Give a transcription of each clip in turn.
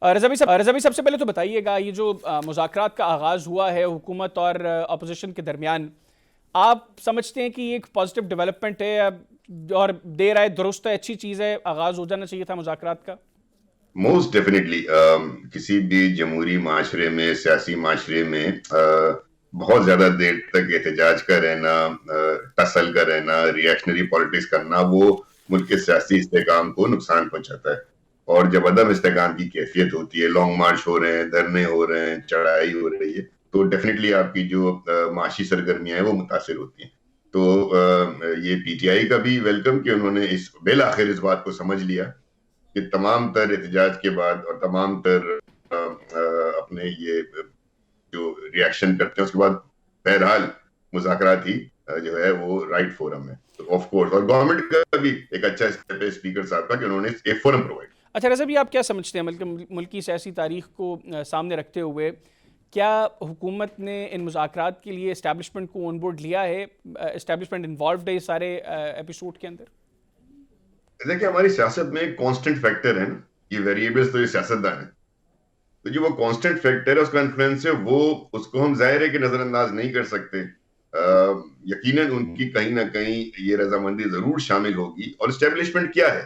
رضا بھی سب سے پہلے تو بتائیے گا یہ جو مذاکرات کا آغاز ہوا ہے حکومت اور اپوزیشن کے درمیان، آپ سمجھتے ہیں کہ یہ ایک پازیٹیو ڈیولپمنٹ ہے اور دیر آئے درست ہے، اچھی چیز ہے، آغاز ہو جانا چاہیے تھا مذاکرات کا؟ موسٹ ڈیفینیٹلی کسی بھی جمہوری معاشرے میں، سیاسی معاشرے میں بہت زیادہ دیر تک احتجاج کا رہنا، ٹسل کا رہنا، ریئیکشنری پالیٹکس کرنا، وہ ملک کے سیاسی استحکام کو نقصان پہنچاتا ہے. اور جب عدم استحکام کی کیفیت ہوتی ہے، لانگ مارچ ہو رہے ہیں، دھرنے ہو رہے ہیں، چڑھائی ہو رہی ہے، تو ڈیفینیٹلی آپ کی جو معاشی سرگرمیاں ہیں وہ متاثر ہوتی ہیں. تو یہ پی ٹی آئی کا بھی ویلکم کہ انہوں نے بالآخر اس بات کو سمجھ لیا کہ تمام تر احتجاج کے بعد اور تمام تر اپنے یہ جو ریاکشن کرتے ہیں اس کے بعد بہرحال مذاکرات ہی جو ہے وہ رائٹ فورم ہے. آف کورس، اور گورنمنٹ کا بھی ایک اچھا اسٹیپ ہے اسپیکر صاحب کا کہ انہوں نے ایک فورم پرووائڈ. اچھا رضا بھی، آپ کیا سمجھتے ہیں ملک کی سیاسی تاریخ کو سامنے رکھتے ہوئے کیا حکومت نے ان مذاکرات کے لیے اسٹیبلشمنٹ کو آن بورڈ لیا ہے؟ اسٹیبلشمنٹ انوالوڈ ہے اس سارے ایپیسوڈ کے اندر؟ دیکھیں، ہماری سیاست میں ایک کانسٹنٹ فیکٹر ہے نا، یہ ویریبلز تو یہ سیاستدان ہے، تو جو وہ کانسٹنٹ فیکٹر ہے اس کا انفلوئنس ہے، وہ اس کو ہم ظاہر ہے کہ نظر انداز نہیں کر سکتے. یقیناً ان کی کہیں نہ کہیں یہ رضامندی ضرور شامل ہوگی. اور اسٹیبلشمنٹ کیا ہے؟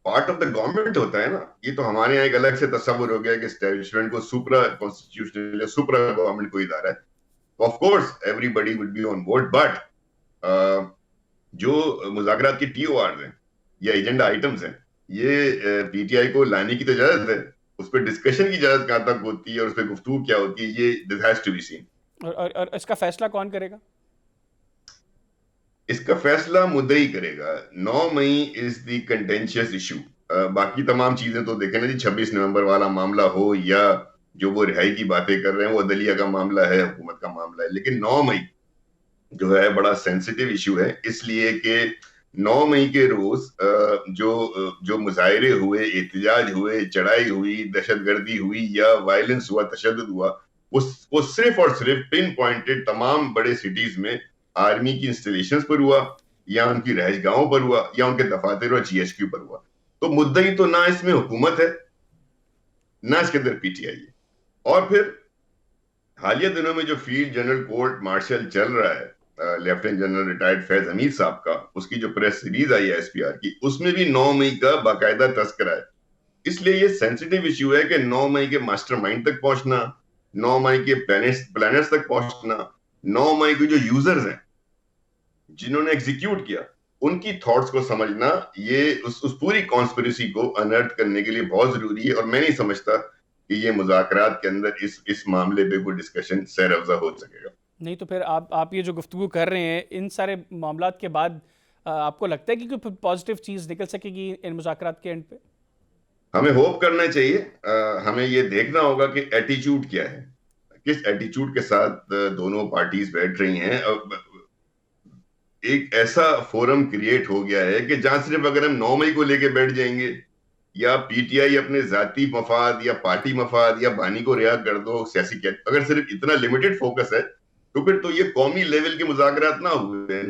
پارٹ آف دا گورنمنٹ ہوتا ہے نا. یہ تو ہمارے یہاں ایک الگ سے تصور ہو گیا کہ اسٹیبلشمنٹ کو سپرا کانسٹیٹیوشنل یا سپرا گورنمنٹ کوئی ادارہ ہے. Of course everybody would be on board, but جو مذاکرات کی ٹی او آرز ہیں یا ایجنڈا آئٹمز ہیں، یہ پی ٹی آئی کو لانے کی تو اجازت ہے، اس پہ ڈسکشن کی اجازت کہاں تک ہوتی ہے اور اس پہ گفتگو کیا ہوتی ہے، یہ this has to be seen. اور اس کا فیصلہ کون کرے گا؟ اس کا فیصلہ مدعی کرے گا. 9 مئی از دی کنٹینشیس ایشو. باقی تمام چیزیں تو دیکھیں نا جی، 26 نومبر والا معاملہ ہو یا جو وہ رہائی کی باتیں کر رہے ہیں وہ عدلیہ کا معاملہ ہے، حکومت کا معاملہ ہے. لیکن 9 مئی جو ہے بڑا سینسیٹیو ایشو ہے، اس لیے کہ 9 مئی کے روز جو مظاہرے ہوئے، احتجاج ہوئے، چڑھائی ہوئی، دہشت گردی ہوئی یا وائلنس ہوا، تشدد ہوا، وہ صرف اور صرف پن پوائنٹڈ تمام بڑے سٹیز میں آرمی کی انسٹالیشنز پر ہوا، یا ان کی رہائش گاہوں پر ہوا، یا ان کے دفاتر اور جی ایچ کیو پر ہوا. تو مدعی تو نہ اس میں حکومت ہے، نہ اس کے اندر پی ٹی آئی ہے. اور پھر حالیہ دنوں میں جو فیلڈ جنرل کورٹ مارشل چل رہا ہے، لیفٹیننٹ جنرل ریٹائرڈ فیض حمید صاحب کا، اس کی جو پریس سیریز آئی ہے ایس پی آر کی، اس میں بھی 9 مئی کا باقاعدہ تذکرہ ہے. اس لیے یہ سینسیٹیو ایشو ہے کہ 9 مئی کے ماسٹر مائنڈ تک پہنچنا، 9 مئی کے پلانرز تک پہنچنا، 9 مئی کے جو یوزرز ہیں جنہوں نے ایگزیکیوٹ کیا، ان کی تھاٹس کو سمجھنا، یہ اس پوری کانسپریسی کو انرتھ کرنے کے لیے بہت ضروری ہے. اور میں نہیں سمجھتا کہ یہ مذاکرات کے اندر اس معاملے پہ کوئی ڈسکشن سیر افزا ہو سکے گا. نہیں تو پھر آپ یہ جو گفتگو کر رہے ہیں ان سارے معاملات کے بعد آپ کو لگتا ہے کہ کوئی پازیٹیو چیز نکل سکے گی ان مذاکرات کے اینڈ پہ؟ ہمیں ہوپ کرنا چاہیے. ہمیں یہ دیکھنا ہوگا کہ ایٹیچیوڈ کیا ہے، کس ایٹیچیوڈ کے ساتھ دونوں پارٹیز بیٹھ رہی ہیں. ایک ایسا فورم کریٹ ہو گیا ہے کہ جہاں صرف اگر ہم 9 مئی کو لے کے بیٹھ جائیں گے، یا پی ٹی آئی اپنے ذاتی مفاد یا پارٹی مفاد یا بانی کو رعایت کر دو سیاسی کیا، اگر صرف اتنا لمیٹڈ فوکس ہے تو پھر تو یہ قومی لیول کے مذاکرات نہ ہوئے،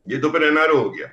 یہ تو پھر این آر او ہو گیا.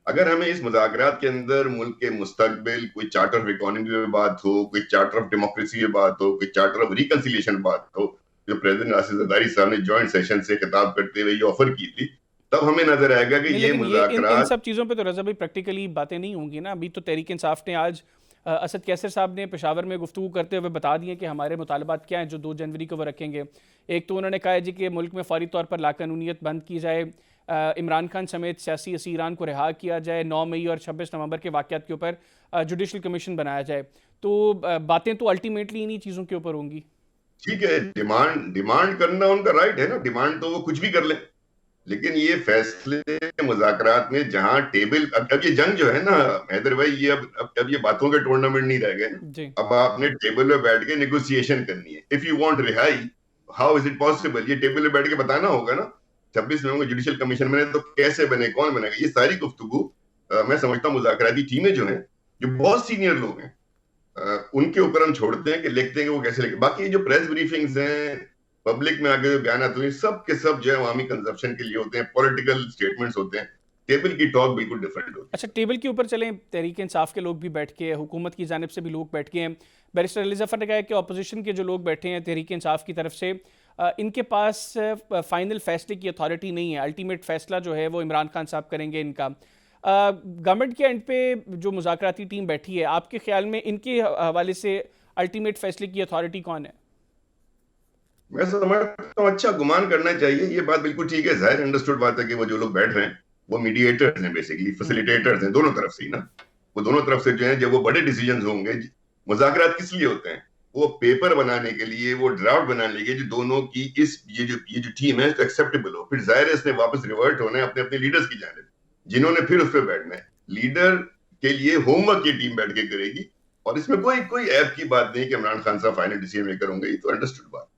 اگر ہمیں اس مذاکرات کے اندر ملک کے مستقبل، کوئی چارٹر آف اکانومی پہ بات ہو، کوئی چارٹر آف ڈیموکریسی پہ بات ہو، کوئی چارٹر آف ریکنسیلیشن بات ہو، جو پریزیڈنٹ ناصر زرداری صاحب نے جوائنٹ سیشن سے خطاب کرتے ہوئے یہ آفر کی تھی، تب ہمیں نظر آئے گا کہ نہیں، یہ لیکن ان مذاکرات. سب چیزوں پہ تو رضا بھائی پریکٹیکلی باتیں نہیں ہوں گی نا. ابھی تو تحریک انصاف نے آج اسد کیسر صاحب نے پشاور میں گفتگو کرتے ہوئے بتا دیے کہ ہمارے مطالبات کیا ہیں جو 2 جنوری کو وہ رکھیں گے. ایک تو انہوں نے کہا ہے جی کہ ملک میں فوری طور پر لاقانونیت بند کی جائے، عمران خان سمیت سیاسی اسیران کو رہا کیا جائے، 9 مئی اور 26 نومبر کے واقعات کے اوپر جوڈیشل کمیشن بنایا جائے. تو باتیں تو الٹیمیٹلی انہی چیزوں کے اوپر ہوں گی. ٹھیک ہے، ڈیمانڈ کرنا ان کا رائٹ ہے نا، ڈیمانڈ تو وہ کچھ بھی کر لیں. لیکن یہ فیصلے مذاکرات میں جہاں ٹیبل، اب یہ جنگ جو ہے نا حیدر بھائی، یہ اب یہ باتوں کے ٹورنامنٹ نہیں رہ گئے نا. جی اب آپ نے ٹیبل پہ بیٹھ کے نیگوسیشن کرنی ہے. اف یو وانٹ رہائی، ہاؤ از اٹ پاسبل؟ یہ ٹیبل پہ بیٹھ کے بتانا ہوگا نا. 26 نومبر جوڈیشل کمیشن بنے تو کیسے بنے، کون بنے گا؟ یہ ساری گفتگو میں سمجھتا ہوں مذاکراتی ٹیمیں جو ہیں، جو بہت سینئر لوگ ہیں، ان کے اوپر ہم چھوڑتے ہیں کہ لکھتے ہیں کہ وہ کیسے لکھیں. باقی جو پریس بریفنگز ہیں، پبلک میں آگے جو بیانات ہوئے، سب کے سب جو ہے عوامی کنزپشن کے لیے ہوتے ہیں، پولیٹیکل سٹیٹمنٹس ہوتے ہیں. टेबल की टॉक बिल्कुल डिफरेंट होती अच्छा, टेबल के ऊपर चलें, तहरीक इंसाफ के लोग भी बैठ के, हुकूमत की जानिब से भी लोग बैठ के हैं। बैरिस्टर अली ज़फ़र ने कहा है कि अपोजिशन के जो लोग बैठे हैं तहरीक इंसाफ की तरफ से, इनके पास फाइनल फैसले की अथॉरिटी नहीं है, अल्टीमेट फैसला जो है वो इमरान खान साहब करेंगे इनका। गवर्नमेंट के एंड पे जो मुज़ाकराती टीम बैठी है, आपके ख्याल में इनके हवाले से अल्टीमेट फैसले की अथॉरिटी कौन है? मैं समझता हूँ अच्छा गुमान करना चाहिए, ये बात बिल्कुल ठीक है, जाहिर अंडरस्टूड बात है कि वो जो लोग बैठ रहे हैं वो मीडिएटर्स हैं, बेसिकली फैसिलिटेटर्स हैं दोनों तरफ से ही ना। वो दोनों तरफ से जो है, जब वो बड़े डिसीजन होंगे, मुज़ाकरात किस लिए होते हैं? वो पेपर बनाने के लिए, वो ड्राफ्ट बनाने के लिए, जो दोनों की ये जो टीम है एक्सेप्टेबल हो। फिर जाहिर है इसने वापस रिवर्ट होना है अपने अपने लीडर्स की जानिब, जिन्होंने फिर उस पर बैठना है। लीडर के लिए होमवर्क ये टीम बैठ के करेगी, और इसमें कोई कोई ऐप की बात नहीं कि इमरान खान साहब फाइनल डिसीजन मेकर होंगे, ये तो अंडरस्टूड बात।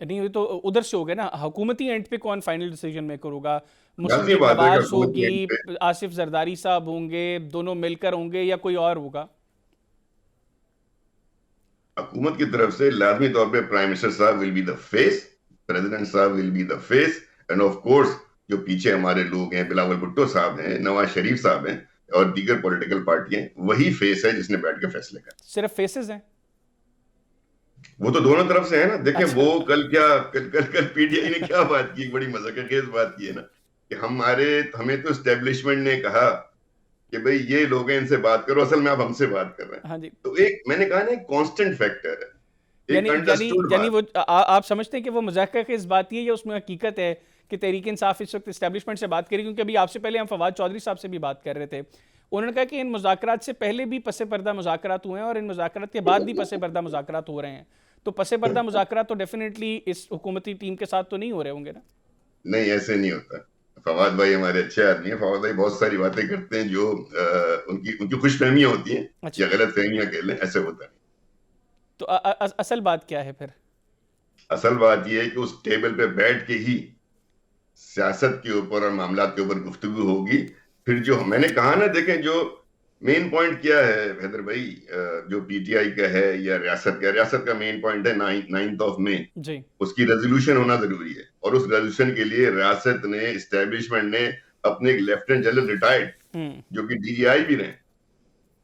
नहीं, ये तो उधर से हो गया ना, हुकूमती एंड पे कौन फाइनल डिसीजन मेकर होगा? मुस्लिम लाजमी लीग बात है कि नवाज हुकूमती एंड पे होगी, आसिफ जरदारी साहब होंगे, दोनों मिलकर होंगे, या कोई और होगा? हुकूमत की तरफ से लाजमी तौर पे प्राइम मिनिस्टर साहब will be the face, president साहब will be the face, and of course जो पीछे हमारे लोग हैं, बिलावल भुट्टो साहब हैं, नवाज शरीफ साहब हैं, और दीगर पॉलिटिकल पार्टियां, वही फेस है जिसने बैठ के फैसले कर। सिर्फ फेसेस हैं? वो तो दोनों तरफ से है ना। देखें अच्छा। वो कल पीटीआई ने क्या बात की, बड़ी मजाकखेज बात की है ना, कि हमें तो एस्टेब्लिशमेंट ने कहा कि भाई ये लोग हैं, इनसे बात करो, असल में आप हमसे बात कर रहे हैं। हाँ जी। तो एक मैंने कहा ना, एक कांस्टेंट फैक्टर है, एक यानी यानी अंडरस्टूड यानी बात। वो आप समझते हैं कि वो मजाक की इस बात है, या उसमें हकीकत है कि तहरीक इंसाफ इस वक्त इस्टेब्लिशमेंट से बात करें? क्योंकि अभी आपसे पहले हम फवाद चौधरी साहब से भी बात कर रहे थे, उन्होंने कहा कि इन मुज़ाकरात से पहले भी पसे पर्दा मुज़ाकरात हुए हैं और इन मुज़ाकरात के बाद भी पसे पर्दा मुज़ाकरात हो रहे हैं। तो पसे पर्दा मुज़ाकरात तो डेफिनेटली इस हुकूमती टीम के साथ तो नहीं हो रहे होंगे ना? नहीं, ऐसे नहीं होता। फवाद भाई हमारे अच्छे आदमी हैं। फवाद भाई बहुत सारी बातें करते हैं जो उनकी उनकी खुशफहमियां होती हैं, अच्छा। या गलत फहमियां कह लें, ऐसे होता नहीं। तो असल बात क्या है फिर? असल बात यह है कि उस टेबल पे बैठ के ही सियासत के ऊपर और मामलात के ऊपर गुफ्तगू होगी। फिर जो मैंने कहा ना, देखें जो मेन पॉइंट क्या है हैदर भाई, जो पीटीआई का है या रियासत का मेन पॉइंट है 9th ऑफ मई, जी। उसकी रेजोल्यूशन होना जरूरी है। और उस रेजोल्यूशन के लिए रियासत ने, एस्टेब्लिशमेंट ने अपने एक लेफ्टिनेंट जनरल रिटायर्ड जो कि डीजीआई भी रहे,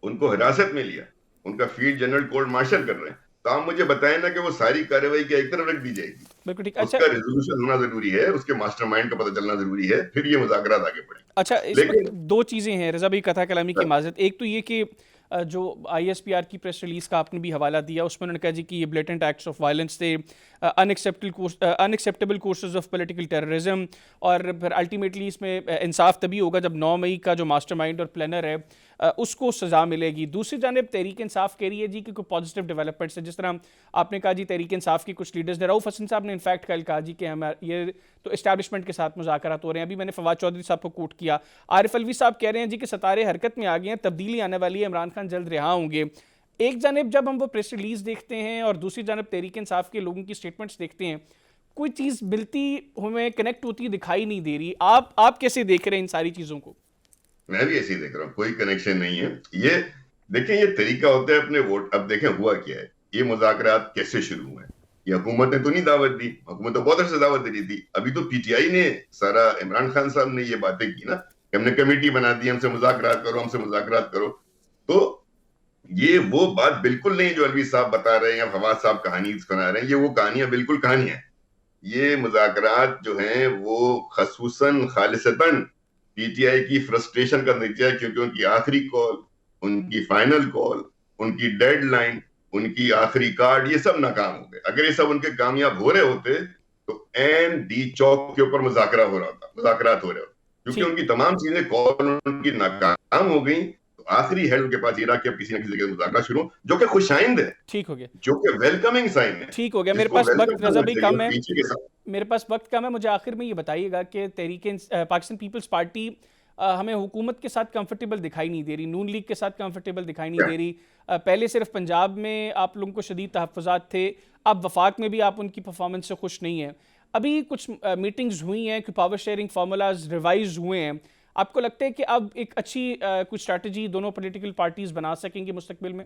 उनको हिरासत में लिया, उनका फील्ड जनरल कोर्ट मार्शल कर रहे हैं। तो आप मुझे बताएं ना कि वो सारी कार्रवाई क्या एक तरफ रख दी जाएगी? बिल्कुल ठीक। अच्छा। उसका रेजोल्यूशन होना जरूरी है, उसके मास्टरमाइंड का पता चलना जरूरी है, फिर ये मुज़ाकरात आगे बढ़े। अच्छा, इस वक्त लेकिन दो चीज़ें हैं रज़ा भाई, कथा कलामी की माजरत। एक तो ये कि जो ISPR की प्रेस रिलीज़ का आपने भी हवाला दिया, उसमें उन्होंने कहा जी कि ये ब्लेटेंट एक्ट्स ऑफ वायलेंस थे, unacceptable courses of political terrorism, और फिर अल्टीमेटली इसमें इंसाफ तभी होगा जब 9 मई का जो मास्टरमाइंड और प्लानर है उसको सज़ा मिलेगी। दूसरी जानिब तहरीक इंसाफ कह रही है जी कि कोई पॉजिटिव डेवलपमेंट्स है, जिस तरह आपने कहा जी तहरीक इंसाफ की कुछ लीडर्स ने, रऊफ़ हसन साहब ने इनफैक्ट कल कहा जी कि हम ये तो इस्टेब्लिशमेंट के साथ मुज़ाकरात हो रहे हैं। अभी मैंने फवाद चौधरी साहब को कोट किया, आरिफ अलवी साहब कह रहे हैं जी कि सितारे हरकत में आ गए हैं, तब्दीली आने वाली है, इमरान खान जल्द रिहा होंगे। एक जानिब जब हम वो प्रेस रिलीज देखते हैं और दूसरी जानिब तहरीक इंसाफ के लोगों की स्टेटमेंट्स देखते हैं, कोई चीज़ मिलती हमें कनेक्ट होती दिखाई नहीं दे रही। आप कैसे देख रहे हैं इन सारी चीज़ों को? मैं भी ऐसे ही देख रहा हूँ, कोई कनेक्शन नहीं है। ये देखें, ये तरीका होता है अपने वोट। अब देखें हुआ क्या है, ये मुज़ाकरात कैसे शुरू हुए? ये हुकूमत ने तो नहीं दावत दी, हुकूमत तो बहुत अर्से दावत दे रही थी। अभी तो पीटीआई ने सारा, इमरान खान साहब ने ये बातें की ना कि हमने कमेटी बना दी, हमसे मुज़ाकरात करो, हमसे मुज़ाकरात करो। तो ये वो बात बिल्कुल नहीं जो अलवी साहब बता रहे हैं या फवाद साहब कहानी सुना रहे हैं। ये वो कहानियां बिल्कुल कहानियां हैं। ये मुज़ाकरात जो हैं वो खसूसन खालिसतन पीटीआई की फ्रस्ट्रेशन का नतीजा है, क्योंकि उनकी आखिरी कॉल, उनकी फाइनल कॉल, उनकी डेडलाइन, उनकी आखिरी कार्ड, ये सब नाकाम हो गए। अगर ये सब उनके कामयाब हो रहे होते तो एन डी चौक के ऊपर मुज़ाकरात हो रहे होते, क्योंकि उनकी तमाम चीजें कॉल उनकी नाकाम हो गई। तो आखिरी है उनके पास इराक के किसी न किसी के मुज़ाकरा शुरू, जो कि खुशाइंद है, ठीक हो गया, जो कि वेलकमिंग साइन है, ठीक हो गया। मेरे जिसको पास वेलकम वक्त रज़ा करना भाई चाहिए कम है, पीछे के साथ। मेरे पास वक्त कम है। मुझे आखिर में ये बताइएगा कि पाकिस्तान पीपल्स पार्टी हमें हुकूमत के साथ कंफर्टेबल दिखाई नहीं दे रही, नून लीग के साथ कंफर्टेबल दिखाई नहीं दे रही। पहले सिर्फ पंजाब में आप लोगों को शदीद तहफ़्फ़ुज़ात थे, अब वफाक में भी आप उनकी परफॉर्मेंस से खुश नहीं हैं। अभी कुछ मीटिंग्स हुई हैं कि पावर शेयरिंग फार्मूलाज रिवाइज हुए हैं। आपको लगता है कि अब एक अच्छी कुछ स्ट्रैटेजी दोनों पॉलिटिकल पार्टीज बना सकेंगी मुस्तकबिल में?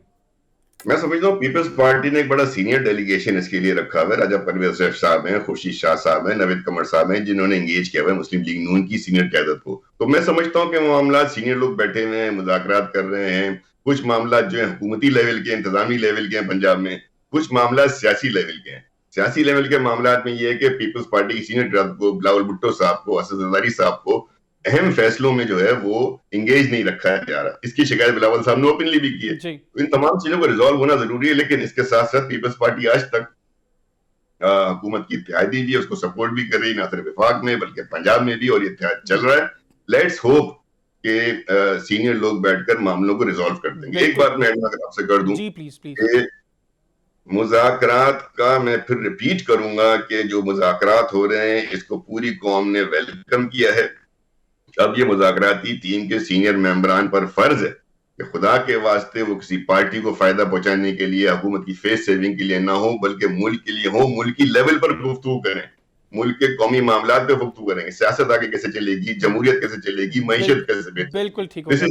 मैं समझता हूँ पीपल्स पार्टी ने एक बड़ा सीनियर डेलीगेशन इसके लिए रखा हुआ है। राजा परवेज अशरफ साहब हैं, खुर्शीद शाह साहब हैं, नवीद कमर साहब हैं, जिन्होंने एंगेज किया हुआ है मुस्लिम लीग नून की सीनियर क़यादत को। तो मैं समझता हूँ कि मामला सीनियर लोग बैठे हुए हैं, मुज़ाकरात कर रहे हैं। कुछ मामला जो है हुकूमती लेवल के, इंतजामी लेवल के हैं पंजाब में, कुछ मामला सियासी लेवल के हैं। सियासी लेवल के मामला में ये है कि पीपल्स पार्टी की सीनियर क़यादत को, बिलावल भुट्टो साहब को, असद जरदारी साहब को अहम फैसलों में जो है वो इंगेज नहीं रखा जा रहा। इसकी शिकायत बिलावल साहब ने ओपनली भी की है। जी इन तमाम चीजों को रिजॉल्व होना जरूरी है, लेकिन इसके साथ साथ पीपल्स पार्टी आज तक हुकूमत की इत्तेहादी भी है, उसको सपोर्ट भी कर रही है, ना सिर्फ वफाक में बल्कि पंजाब में भी, और ये इत्तेहाद चल रहा है। लेट्स होप कि सीनियर लोग बैठकर मामलों को रिजॉल्व कर देंगे। एक बिल्कुल बात मैं अगर आपसे कर दूं जी प्लीज प्लीज कि मुज़ाकरात का मैं फिर रिपीट करूंगा कि जो मुज़ाकरात हो रहे हैं इसको पूरी कौम ने वेलकम किया है। अब ये मुज़ाकराती टीम के सीनियर मेंबरान पर फर्ज है कि खुदा के वास्ते वो किसी पार्टी को फायदा पहुंचाने के लिए, हुकूमत की फेस सेविंग के लिए ना हो, बल्कि मुल्क के लिए हो, मुल्की लेवल पर गुफ्तगू करें, मुल्क के कौमी मामलात पे गुफ्तगू करेंगे, सियासत आगे कैसे चलेगी, जमहूरियत कैसे चलेगी, मईशत कैसे बेहतर। बिल्कुल ठीक हो दिस गया। इज